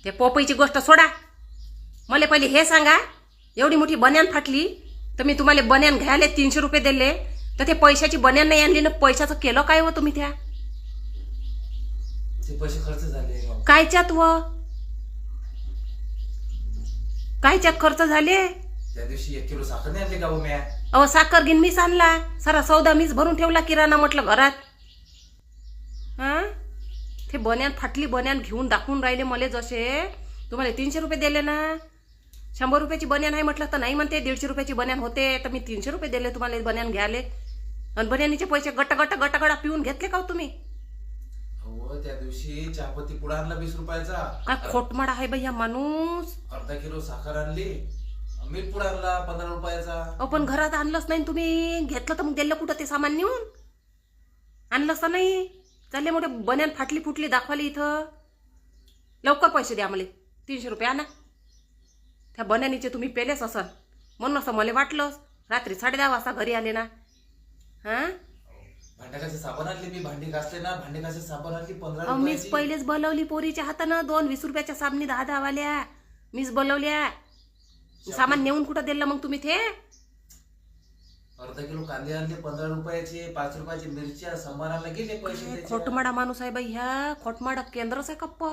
ते पोपईची गोष्ट सोडा. मला पहिले हे सांगा, एवढी मोठी बन्यान फाटली तर मी तुम्हाला बन्यान घ्यायला 300 रुपये दिले, तर ते पैशाची बन्यान नाही आणली ना, पैशाचं केलं काय हो तुम्ही? त्या ते पैसे खर्च झाले. कायच्यात कायच्यात खर्च झाले? त्या दिवशी 1 किलो साखर नाही आणली का म्या? अहो साखर गिन मीच आणला, सारा सौदा मीच भरून ठेवला किराणा म्हटलं घरात. हा ते बन्यान फाटली बन्यान घेऊन दाखवून राहिले मला जसे. तुम्हाला 300 रुपये दिले ना, 100 रुपयाची बन्यान आहे म्हटलं तर नाही म्हणते, 150 रुपयाची बन्यान होते तर मी 300 रुपये दिले तुम्हाला बन्यान घ्यायले. आणि बन्यानीचे पैसे गटगडा पिऊन घेतले का तुम्ही? हो त्या दिवशी चहापत्ती पुडा आणला 20 रुपयाचा. काय खोटमाड आहे बाई हा माणूस. अर्धा किलो साखर आणली, मीठ पुडा आणला 15 रुपयाचा. अहो पण घरात आणलंच नाही तुम्ही, घेतलं तर मग दिलं कुठं ते सामान नेऊन? आणलंच तर नाही. चालले मोठे बन्यान फाटली फुटली दाखवाली इथं. लवकर पैसे द्या मला, 300 रुपये आणा. त्या बन्यानीचे तुम्ही पेलेच असाल म्हणून असं मला वाटलं. रात्री 10:30 वाजता घरी आले ना. हा भांड्याचे साबण आणले, मी भांडी घासले ना, भांडी साबण आणली 15 मीच रुपयाची. पहिलेच बोलवली पोरीच्या हातानं 2 20 रुपयाच्या साबणी 10 वाल्या मीच बोलवल्या. सामान नेऊन कुठं दिलं मग तुम्ही ते? अर्धा किलो कांदे आणले 15 रुपयाचे, 5 रुपयाची मिरच्या, संभाराला गेले पैसे. खोटमाडा माणूस आहे बाई ह्या. खोटमाडा केंद्रच आहे कप्पा.